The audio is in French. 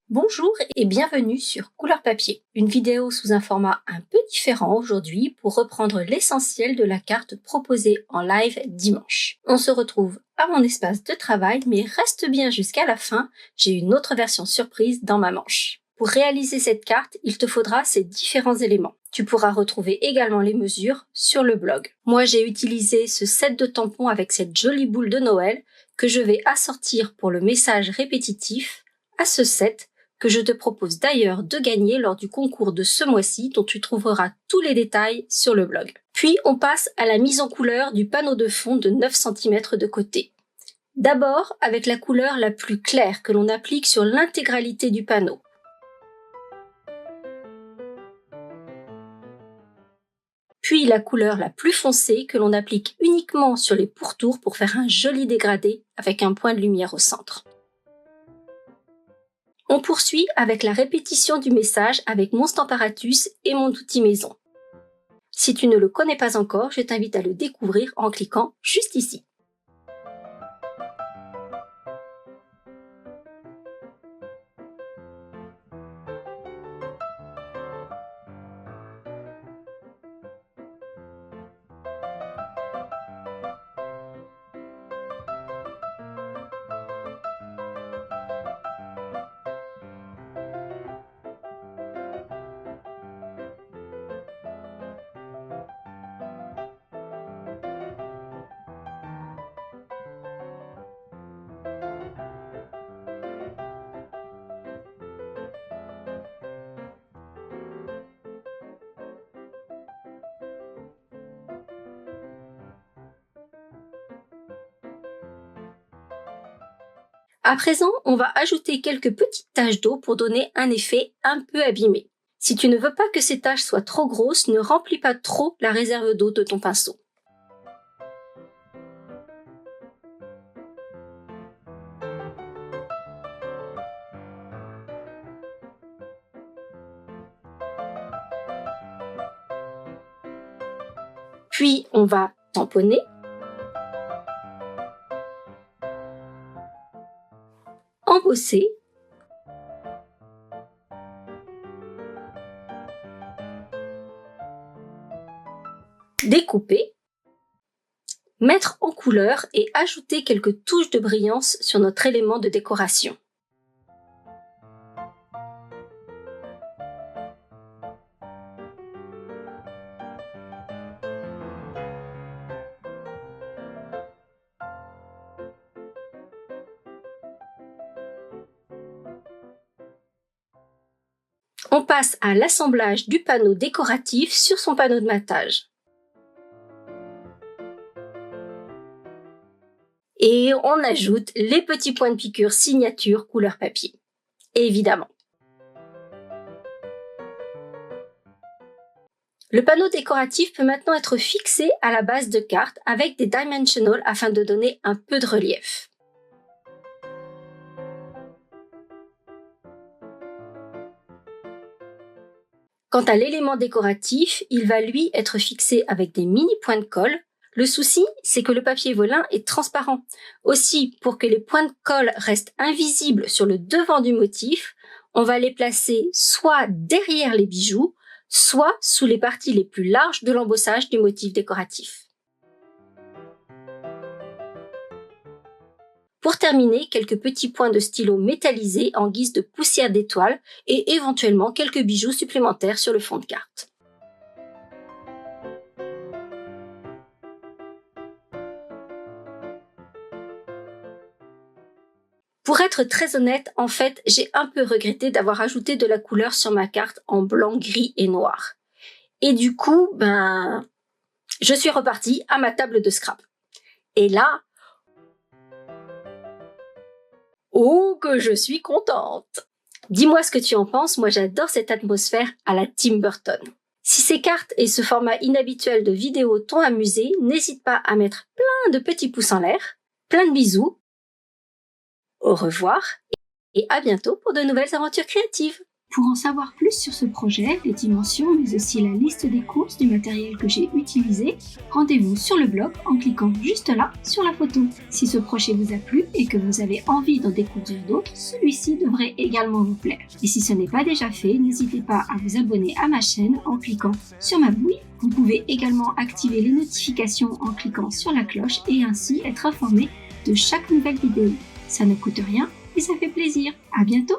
Bonjour et bienvenue sur Couleur Papier, une vidéo sous un format un peu différent aujourd'hui pour reprendre l'essentiel de la carte proposée en live dimanche. On se retrouve à mon espace de travail, mais reste bien jusqu'à la fin, j'ai une autre version surprise dans ma manche. Pour réaliser cette carte, il te faudra ces différents éléments. Tu pourras retrouver également les mesures sur le blog. Moi, j'ai utilisé ce set de tampons avec cette jolie boule de Noël que je vais assortir pour le message répétitif à ce set que je te propose d'ailleurs de gagner lors du concours de ce mois-ci dont tu trouveras tous les détails sur le blog. Puis on passe à la mise en couleur du panneau de fond de 9 cm de côté. D'abord avec la couleur la plus claire que l'on applique sur l'intégralité du panneau. Puis la couleur la plus foncée que l'on applique uniquement sur les pourtours pour faire un joli dégradé avec un point de lumière au centre. On poursuit avec la répétition du message avec mon Stamparatus et mon outil maison. Si tu ne le connais pas encore, je t'invite à le découvrir en cliquant juste ici. À présent, on va ajouter quelques petites taches d'eau pour donner un effet un peu abîmé. Si tu ne veux pas que ces taches soient trop grosses, ne remplis pas trop la réserve d'eau de ton pinceau. Puis, on va tamponner. Embosser, découper, mettre en couleur et ajouter quelques touches de brillance sur notre élément de décoration. On passe à l'assemblage du panneau décoratif sur son panneau de matage. Et on ajoute les petits points de piqûre signature couleur papier. Évidemment. Le panneau décoratif peut maintenant être fixé à la base de carte avec des dimensionals afin de donner un peu de relief. Quant à l'élément décoratif, il va lui être fixé avec des mini points de colle. Le souci, c'est que le papier Volin est transparent. Aussi, pour que les points de colle restent invisibles sur le devant du motif, on va les placer soit derrière les bijoux, soit sous les parties les plus larges de l'embossage du motif décoratif. Pour terminer, quelques petits points de stylo métallisés en guise de poussière d'étoile et éventuellement quelques bijoux supplémentaires sur le fond de carte. Pour être très honnête, en fait, j'ai un peu regretté d'avoir ajouté de la couleur sur ma carte en blanc, gris et noir. Et du coup, je suis repartie à ma table de scrap. Et là, oh que je suis contente! Dis-moi ce que tu en penses, moi j'adore cette atmosphère à la Tim Burton. Si ces cartes et ce format inhabituel de vidéo t'ont amusé, n'hésite pas à mettre plein de petits pouces en l'air, plein de bisous, au revoir et à bientôt pour de nouvelles aventures créatives. Pour en savoir plus sur ce projet, les dimensions, mais aussi la liste des courses du matériel que j'ai utilisé, rendez-vous sur le blog en cliquant juste là sur la photo. Si ce projet vous a plu et que vous avez envie d'en découvrir d'autres, celui-ci devrait également vous plaire. Et si ce n'est pas déjà fait, n'hésitez pas à vous abonner à ma chaîne en cliquant sur ma bouille. Vous pouvez également activer les notifications en cliquant sur la cloche et ainsi être informé de chaque nouvelle vidéo. Ça ne coûte rien et ça fait plaisir. À bientôt!